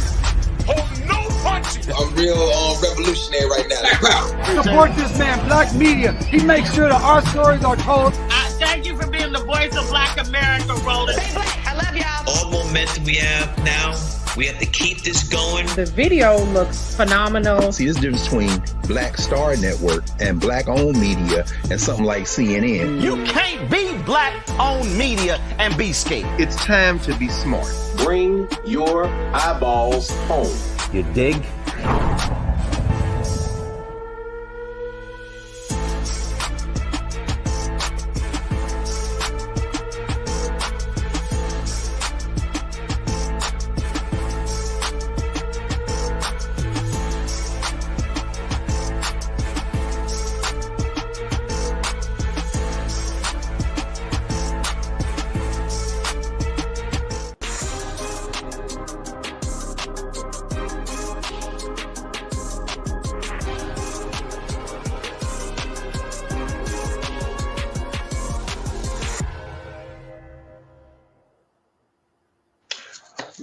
I'm real revolutionary right now. Support this man, Black Media. He makes sure that our stories are told. Thank you for being the voice of Black America, Roland. Stay black. I love y'all. All momentum we have now, we have to keep this going. The video looks phenomenal. See, there's a difference between Black Star Network and Black-owned media and something like CNN. You can't be black-owned media and be scared. It's time to be smart. Bring your eyeballs home. You dig?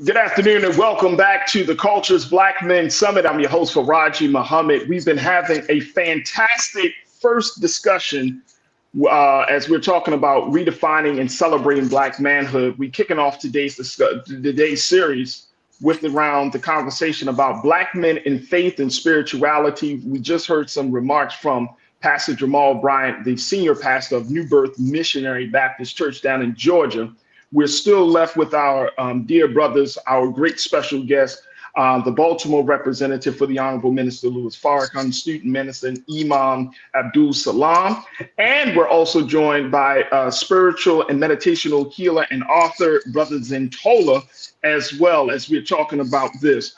Good afternoon and welcome back to the Culture's Black Men Summit. I'm your host, Farajii Muhammad. We've been having a fantastic first discussion as we're talking about redefining and celebrating Black manhood. We're kicking off today's series with around the conversation about Black men in faith and spirituality. We just heard some remarks from Pastor Jamal Bryant, the senior pastor of New Birth Missionary Baptist Church down in Georgia. We're still left with our dear brothers, our great special guest, the Baltimore representative for the Honorable Minister Louis Farrakhan, student minister, and Imam Abdul Salam. And we're also joined by spiritual and meditational healer and author, Brother Zentola, as well, as we're talking about this.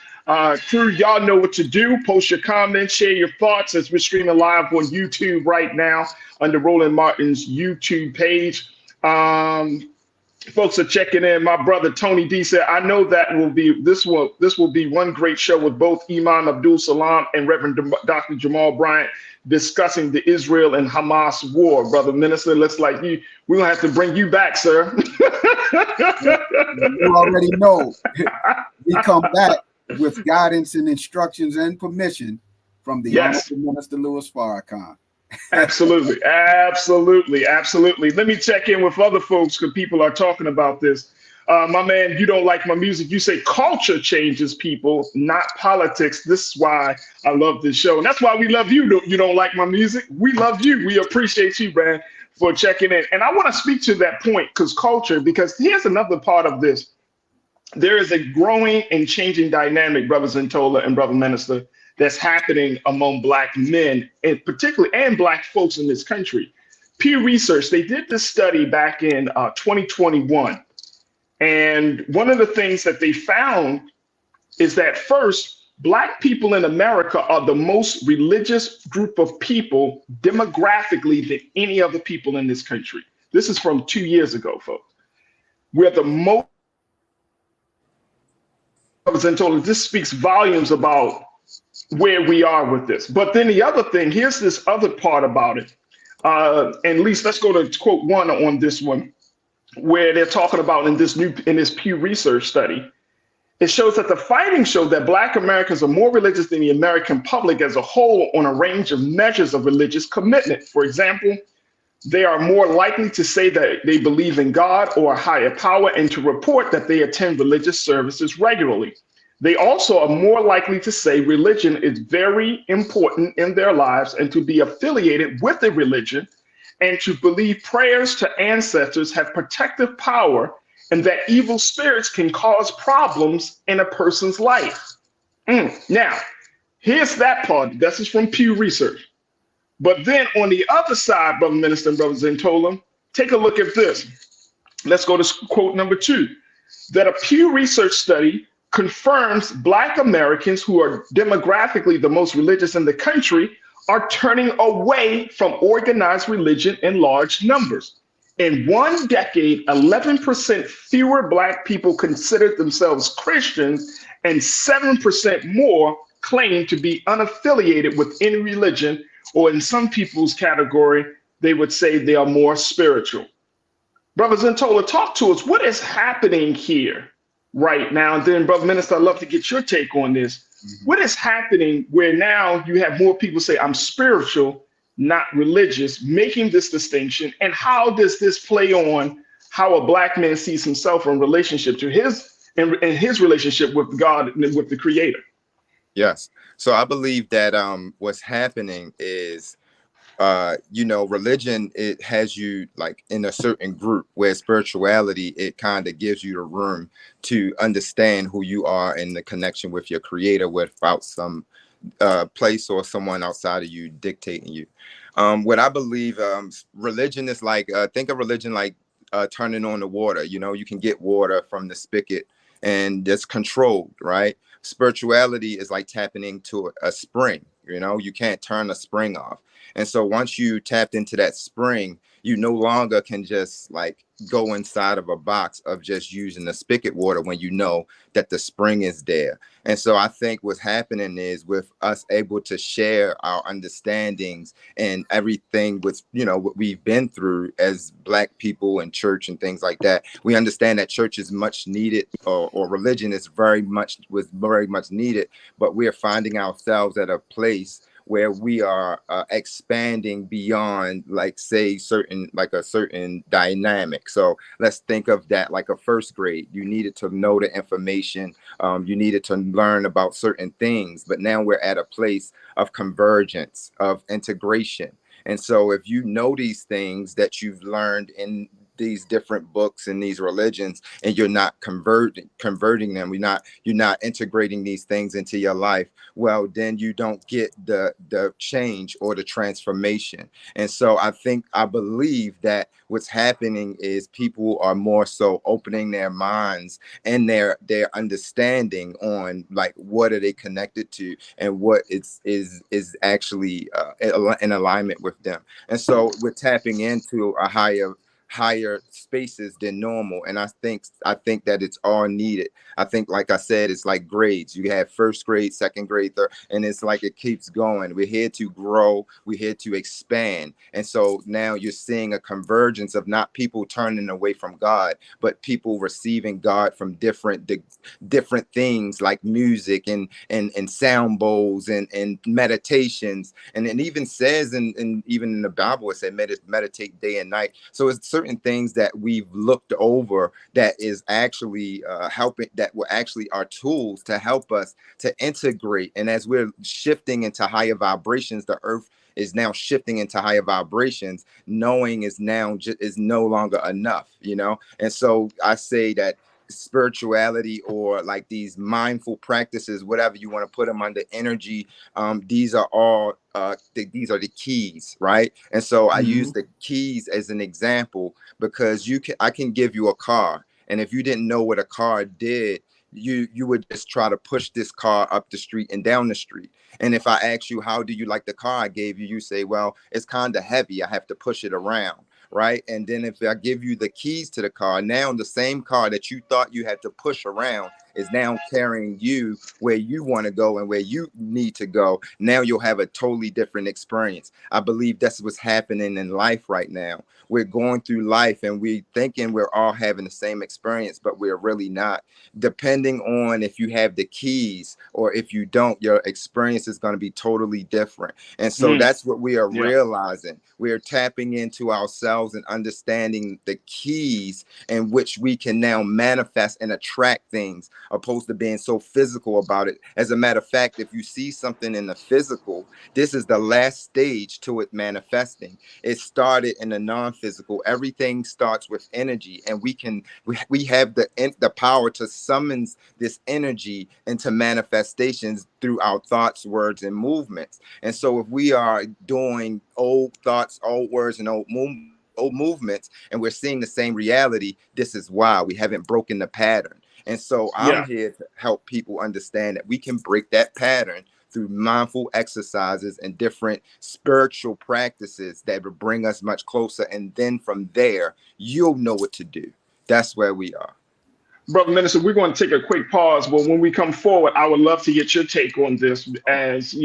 Crew, y'all know what to do. Post your comments, share your thoughts as we're streaming live on YouTube right now under Roland Martin's YouTube page. Folks are checking in. My brother Tony D said, I know that this will be one great show with both Imam Abdul Salam and Reverend Dr. Jamal Bryant discussing the Israel and Hamas war. Brother Minister, looks like we're gonna have to bring you back, sir. You already know. We come back with guidance and instructions and permission from the Honorable Minister Louis Farrakhan. Absolutely. Let me check in with other folks because people are talking about this. My man, you don't like my music. You say culture changes people, not politics. This is why I love this show. And that's why we love you. You don't like my music. We love you. We appreciate you, man, for checking in. And I want to speak to that point because here's another part of this. There is a growing and changing dynamic, Brother Zentola and Brother Minister, that's happening among Black men, and particularly and Black folks in this country. Pew Research, they did this study back in 2021. And one of the things that they found is that first, Black people in America are the most religious group of people demographically than any other people in this country. This is from 2 years ago, folks. We're the most, this speaks volumes about where we are with this. But then the other thing, here's this other part about it. And at least let's go to quote one on this one, where they're talking about in this Pew Research study. It shows that the findings show that Black Americans are more religious than the American public as a whole on a range of measures of religious commitment. For example, they are more likely to say that they believe in God or a higher power and to report that they attend religious services regularly. They also are more likely to say religion is very important in their lives and to be affiliated with a religion and to believe prayers to ancestors have protective power and that evil spirits can cause problems in a person's life. Now, here's that part. This is from Pew Research. But then on the other side, Brother Minister and Brother Zentola, take a look at this. Let's go to quote number 2, that a Pew Research study confirms Black Americans, who are demographically the most religious in the country, are turning away from organized religion in large numbers. In 1 decade, 11% fewer Black people considered themselves Christians and 7% more claim to be unaffiliated with any religion, or in some people's category, they would say they are more spiritual. Brother Zentola, talk to us. What is happening here right now? And then, Brother Minister, I'd love to get your take on this. What is happening where now you have more people say, I'm spiritual, not religious, making this distinction? And how does this play on how a Black man sees himself in relationship to his relationship with God and with the Creator? Yes. So I believe that what's happening is religion, it has you like in a certain group, where spirituality, it kind of gives you the room to understand who you are and the connection with your creator without some place or someone outside of you dictating you. What I believe, religion is like, think of religion like turning on the water. You can get water from the spigot and it's controlled, right? Spirituality is like tapping into a spring. You can't turn a spring off. And so once you tapped into that spring, you no longer can just like go inside of a box of just using the spigot water when you know that the spring is there. And so I think what's happening is, with us able to share our understandings and everything with, what we've been through as Black people and church and things like that, we understand that church is much needed, or religion is very much needed, but we're finding ourselves at a place where we are expanding beyond, like, say, a certain dynamic. So let's think of that like a first grade. You needed to know the information, you needed to learn about certain things, but now we're at a place of convergence, of integration. And so if you know these things that you've learned in these different books and these religions, and you're not converting them, you're not integrating these things into your life, well, then you don't get the change or the transformation. And so I believe that what's happening is people are more so opening their minds and their understanding on, like, what are they connected to and what is actually in alignment with them. And so we're tapping into a higher spaces than normal. And I think that it's all needed. I think, like I said, it's like grades. You have first grade, second grade, third, and it's like it keeps going. We're here to grow, we're here to expand. And so now you're seeing a convergence of not people turning away from God, but people receiving God from different things, like music and sound bowls and meditations. And it even says even in the Bible, it said meditate day and night. So it's certain things that we've looked over that is actually helping, that were actually our tools to help us to integrate. And as we're shifting into higher vibrations, the earth is now shifting into higher vibrations. Knowing is now is no longer enough, And so I say that spirituality, or like these mindful practices, whatever you want to put them under, energy, these are all these are the keys, right? And so I use the keys as an example, because I can give you a car, and if you didn't know what a car did, you would just try to push this car up the street and down the street. And if I ask you, how do you like the car I gave you, you say, well, it's kind of heavy, I have to push it around. Right. And then if I give you the keys to the car, now the same car that you thought you had to push around is now carrying you where you want to go and where you need to go. Now you'll have a totally different experience. I believe that's what's happening in life right now. We're going through life and we're thinking we're all having the same experience, but we're really not. Depending on if you have the keys or if you don't, your experience is going to be totally different. And so that's what we are realizing. We are tapping into ourselves and understanding the keys in which we can now manifest and attract things, opposed to being so physical about it. As a matter of fact, if you see something in the physical, this is the last stage to it manifesting. It started in the non-physical. Everything starts with energy, and we have the power to summon this energy into manifestations through our thoughts, words, and movements. And so if we are doing old thoughts, old words, and old movements, and we're seeing the same reality, this is why we haven't broken the pattern. And so I'm here to help people understand that we can break that pattern through mindful exercises and different spiritual practices that will bring us much closer. And then from there, you'll know what to do. That's where we are. Brother Minister, we're going to take a quick pause, but when we come forward, I would love to get your take on this, as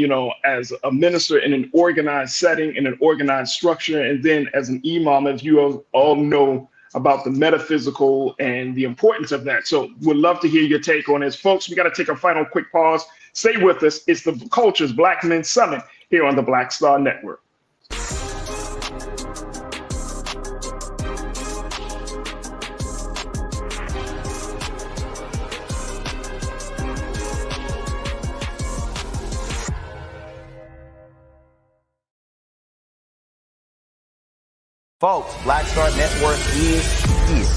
as a minister in an organized setting, in an organized structure, and then as an imam, as you all know about the metaphysical and the importance of that. So we'd love to hear your take on this. Folks, we got to take a final quick pause. Stay with us. It's the Culture's Black Men Summit here on the Black Star Network. Folks, Black Star Network is here.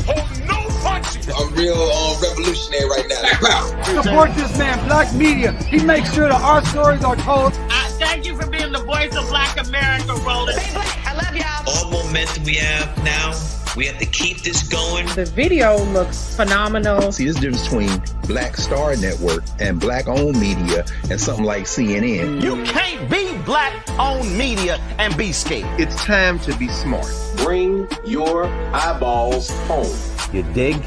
Hold no punches. I'm real revolutionary right now. Support this man, Black Media. He makes sure that our stories are told. Thank you for being the voice of Black America, Roland. Stay black. I love y'all. All momentum we have now, we have to keep this going. The video looks phenomenal. See, there's a difference between Black Star Network and Black-owned media and something like CNN. You can't be Black-owned media and be scared. It's time to be smart. Bring your eyeballs home. You dig?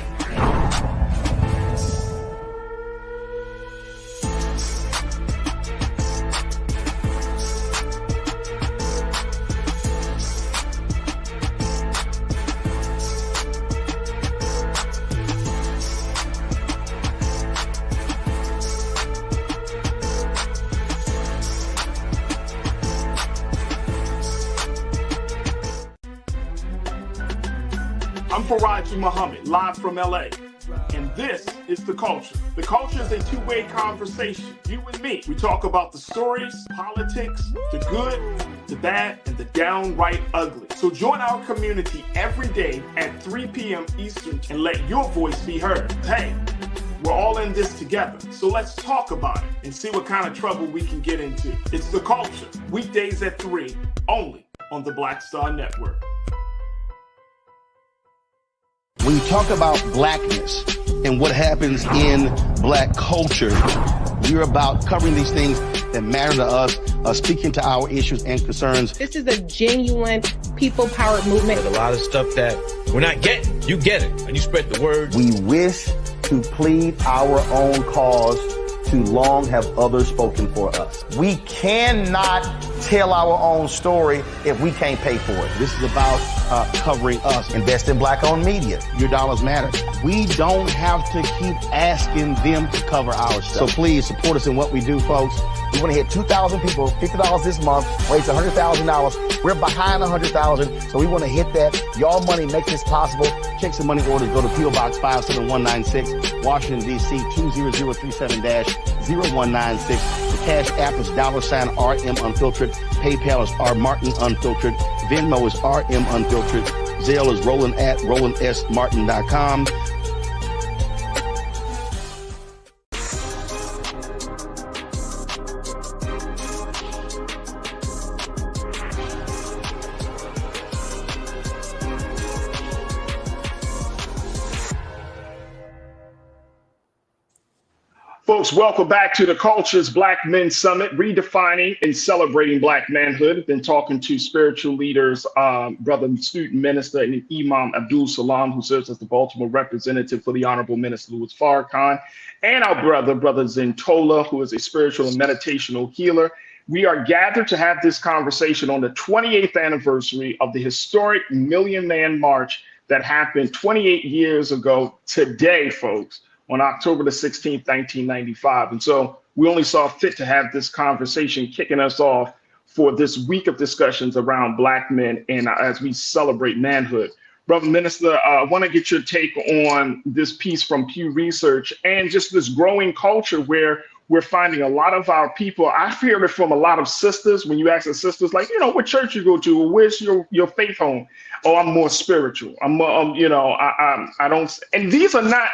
I'm Farajii Muhammad, live from LA. And this is The Culture. The Culture is a two-way conversation. You and me. We talk about the stories, politics, the good, the bad, and the downright ugly. So join our community every day at 3 p.m. Eastern and let your voice be heard. Hey, we're all in this together. So let's talk about it and see what kind of trouble we can get into. It's The Culture. Weekdays at 3, only on the Black Star Network. When you talk about blackness and what happens in Black culture, we're about covering these things that matter to us, speaking to our issues and concerns. This is a genuine people-powered movement. There's a lot of stuff that we're not getting. You get it, and you spread the word. We wish to plead our own cause. Too long have others spoken for us. We cannot tell our own story if we can't pay for it. This is about covering us. Invest in Black-owned media. Your dollars matter. We don't have to keep asking them to cover our stuff. So please support us in what we do, folks. We want to hit 2,000 people, $50 this month, raise $100,000. We're behind 100,000, so we want to hit that. Y'all money makes this possible. Check some money orders. Go to P.O. Box 57196, Washington, D.C. 20037-0196. The Cash App is $RM Unfiltered. PayPal is R Martin Unfiltered. Venmo is RM Unfiltered. Zelle is Roland at RolandSMartin.com. Folks, welcome back to the Culture's Black Men Summit, redefining and celebrating Black manhood. Been talking to spiritual leaders, Brother Student Minister and Imam Abdul Salam, who serves as the Baltimore representative for the Honorable Minister Louis Farrakhan, and our Brother Zentola, who is a spiritual and meditational healer. We are gathered to have this conversation on the 28th anniversary of the historic Million Man March that happened 28 years ago today, folks, on October the 16th, 1995. And so we only saw fit to have this conversation kicking us off for this week of discussions around Black men and as we celebrate manhood. Brother Minister, I want to get your take on this piece from Pew Research and just this growing culture where we're finding a lot of our people. I hear it from a lot of sisters when you ask the sisters, like, what church you go to, or where's your faith home? Oh, I'm more spiritual. I don't. And these are not,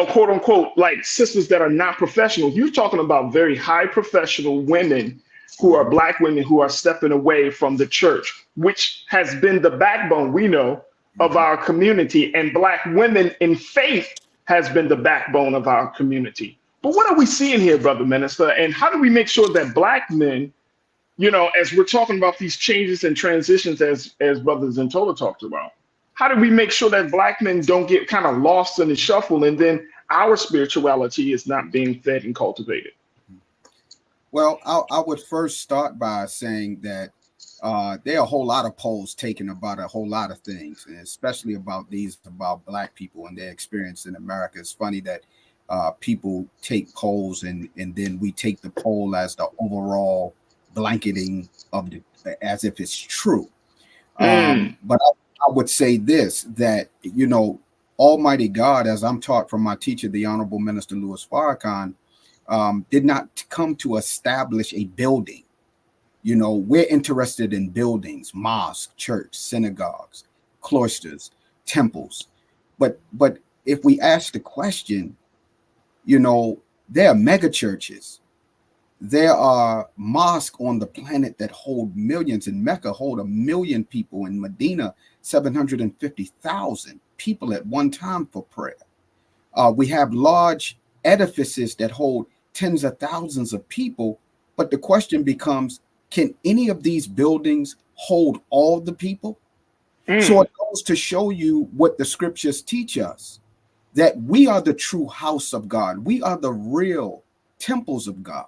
quote unquote, like sisters that are not professional. You're talking about very high professional women who are Black women who are stepping away from the church, which has been the backbone, we know, of our community. And Black women in faith has been the backbone of our community. But what are we seeing here, Brother Minister? And how do we make sure that Black men, as we're talking about these changes and transitions, as Brother Zentola talked about, how do we make sure that Black men don't get kind of lost in the shuffle and then our spirituality is not being fed and cultivated? Well, I would first start by saying that there are a whole lot of polls taken about a whole lot of things, and especially about Black people and their experience in America. It's funny that people take polls and then we take the poll as the overall blanketing of as if it's true. But I would say this, that, Almighty God, as I'm taught from my teacher, the Honorable Minister Louis Farrakhan, did not come to establish a building. You know, we're interested in buildings, mosques, church, synagogues, cloisters, temples. But if we ask the question, you know, there are mega churches. There are mosques on the planet that hold millions. In Mecca, hold 1 million people. In Medina, 750,000 people at one time for prayer. We have large edifices that hold tens of thousands of people. But the question becomes, can any of these buildings hold all the people? So it goes to show you what the scriptures teach us, that we are the true house of God. We are the real temples of God.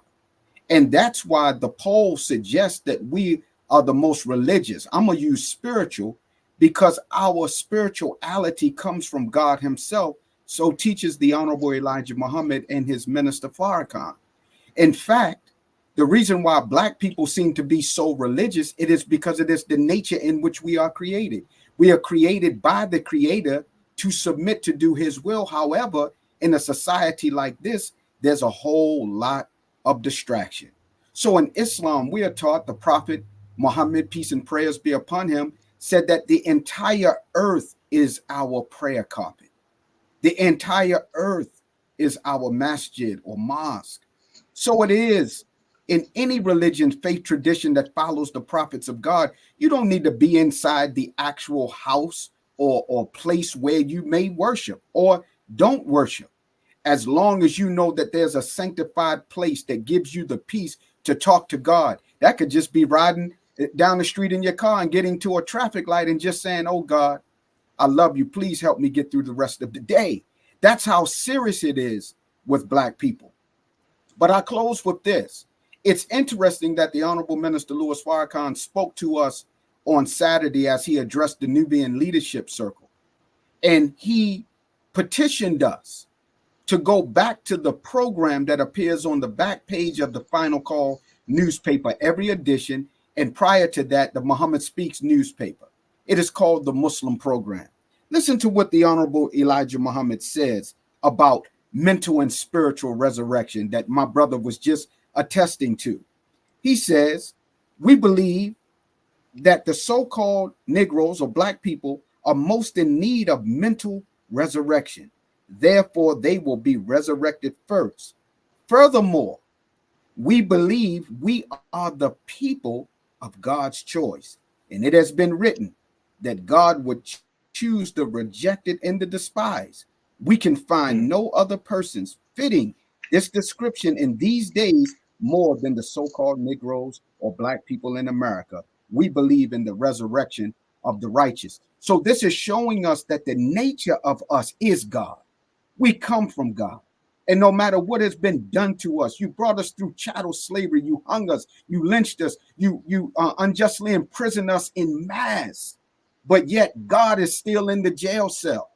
And that's why the poll suggests that we are the most religious. I'm going to use spiritual because our spirituality comes from God himself. So teaches the Honorable Elijah Muhammad and his minister Farrakhan. In fact, the reason why Black people seem to be so religious, it is because it is the nature in which we are created. We are created by the Creator to submit to do his will. However, in a society like this, there's a whole lot of distraction. So in Islam, we are taught the Prophet Muhammad, peace and prayers be upon him, said that the entire earth is our prayer carpet. The entire earth is our masjid or mosque. So it is in any religion, faith, tradition that follows the prophets of God. You don't need to be inside the actual house or place where you may worship or don't worship. As long as you know that there's a sanctified place that gives you the peace to talk to God. That could just be riding down the street in your car and getting to a traffic light and just saying, oh God, I love you. Please help me get through the rest of the day. That's how serious it is with Black people. But I close with this. It's interesting that the Honorable Minister Louis Farrakhan spoke to us on Saturday as he addressed the Nubian Leadership Circle. And he petitioned us to go back to the program that appears on the back page of the Final Call newspaper, every edition, and prior to that, the Muhammad Speaks newspaper. It is called the Muslim Program. Listen to what the Honorable Elijah Muhammad says about mental and spiritual resurrection that my brother was just attesting to. He says, we believe that the so-called Negroes or Black people are most in need of mental resurrection. Therefore, they will be resurrected first. Furthermore, we believe we are the people of God's choice. And it has been written that God would choose the rejected and the despised. We can find no other persons fitting this description in these days more than the so-called Negroes or Black people in America. We believe in the resurrection of the righteous. So this is showing us that the nature of us is God. We come from God. And no matter what has been done to us, you brought us through chattel slavery, you hung us, you lynched us, you unjustly imprisoned us in mass. But yet God is still in the jail cell.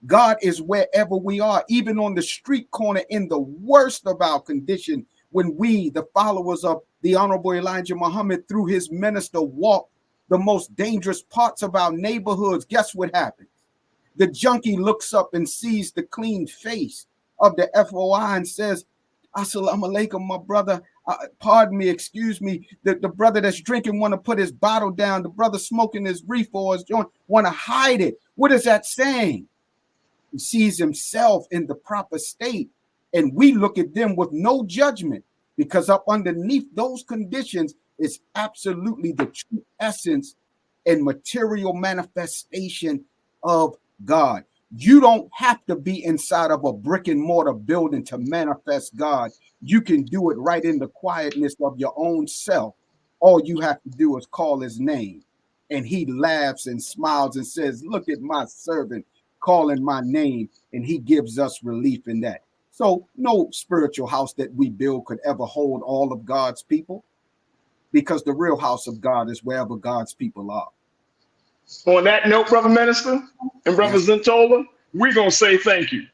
God is wherever we are, even on the street corner in the worst of our condition. When we, the followers of the Honorable Elijah Muhammad, through his minister, walk the most dangerous parts of our neighborhoods, guess what happens? The junkie looks up and sees the clean face of the FOI and says, Assalamu alaikum, my brother. Pardon me, excuse me. The brother that's drinking want to put his bottle down. The brother smoking his reefer or his joint want to hide it. What is that saying? He sees himself in the proper state. And we look at them with no judgment, because up underneath those conditions is absolutely the true essence and material manifestation of God. You don't have to be inside of a brick and mortar building to manifest God. You can do it right in the quietness of your own self. All you have to do is call his name. And he laughs and smiles and says, look at my servant calling my name. And he gives us relief in that. So no spiritual house that we build could ever hold all of God's people, because the real house of God is wherever God's people are. On that note, Brother Minister and Brother Zentola, we're going to say thank you.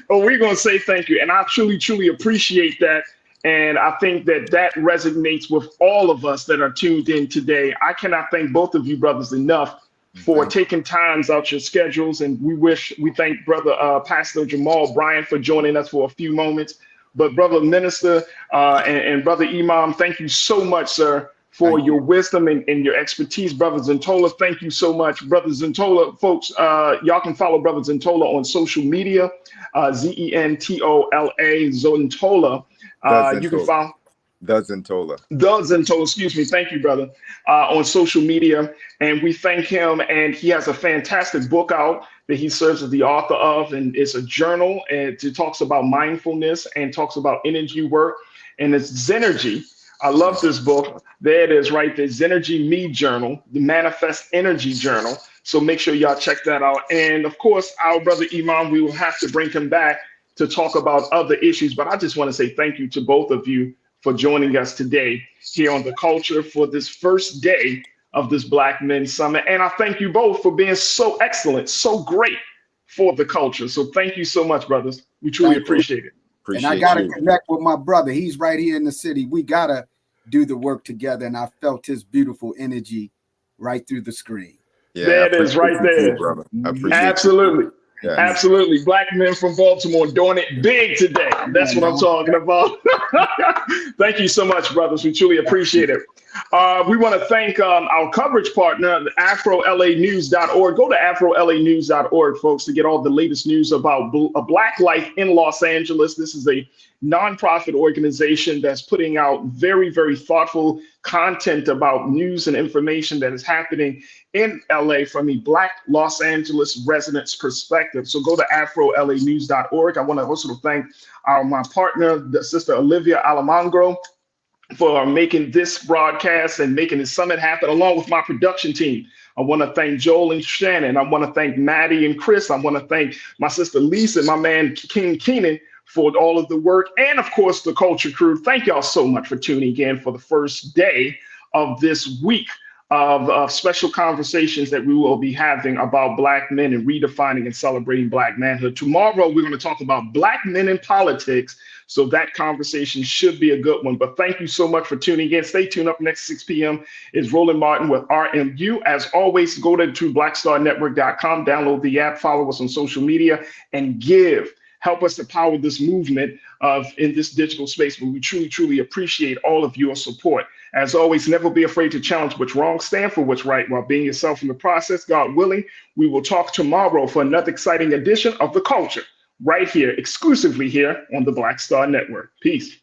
We're going to say thank you. And I truly, truly appreciate that. And I think that that resonates with all of us that are tuned in today. I cannot thank both of you brothers enough for taking times out your schedules. And we thank Brother Pastor Jamal Bryant for joining us for a few moments. But brother minister and brother Imam, thank you so much, sir, for your wisdom and your expertise. Brother Zentola, thank you so much. Brother Zentola, folks, y'all can follow Brother Zentola on social media, Zentola, Zentola. You can follow Zentola, excuse me. Thank you, brother, on social media. And we thank him. And he has a fantastic book out that he serves as the author of. And it's a journal, and it talks about mindfulness and talks about energy work. And it's Zenergy. I love this book. There it is right there. Zenergy Me Journal, the Manifest Energy Journal. So make sure y'all check that out. And of course, our brother Imam, we will have to bring him back to talk about other issues. But I just want to say thank you to both of you for joining us today here on The Culture for this first day of this Black Men Summit. And I thank you both for being so excellent, so great for the culture. So thank you so much, brothers. We truly appreciate it. And I got to connect with my brother. He's right here in the city. We got to do the work together. And I felt his beautiful energy right through the screen. Yeah, there it is right there. Too, I appreciate Absolutely. You. Yes. Absolutely. Black men from Baltimore doing it big today. That's what I'm talking about. Thank you so much, brothers. We truly appreciate it. We want to thank our coverage partner, AfroLAnews.org. Go to AfroLAnews.org, folks, to get all the latest news about Black life in Los Angeles. This is a nonprofit organization that's putting out very, very thoughtful content about news and information that is happening in LA from a Black Los Angeles resident's perspective. So go to AfroLAnews.org. I want to also thank my partner, the Sister Olivia Alamangro, for making this broadcast and making the summit happen, along with my production team. I want to thank Joel and Shannon. I want to thank Maddie and Chris. I want to thank my sister Lisa and my man King Keenan for all of the work. And of course, the Culture Crew. Thank y'all so much for tuning in for the first day of this week of special conversations that we will be having about Black men and redefining and celebrating Black manhood. Tomorrow, we're going to talk about Black men in politics. So that conversation should be a good one. But thank you so much for tuning in. Stay tuned. Up next 6 p.m. is Roland Martin with RMU. As always, go to blackstarnetwork.com, download the app, follow us on social media, and give. Help us to power this movement in this digital space. But we truly, truly appreciate all of your support. As always, never be afraid to challenge what's wrong, stand for what's right while being yourself in the process. God willing, we will talk tomorrow for another exciting edition of The Culture, right here, exclusively here on the Black Star Network. Peace.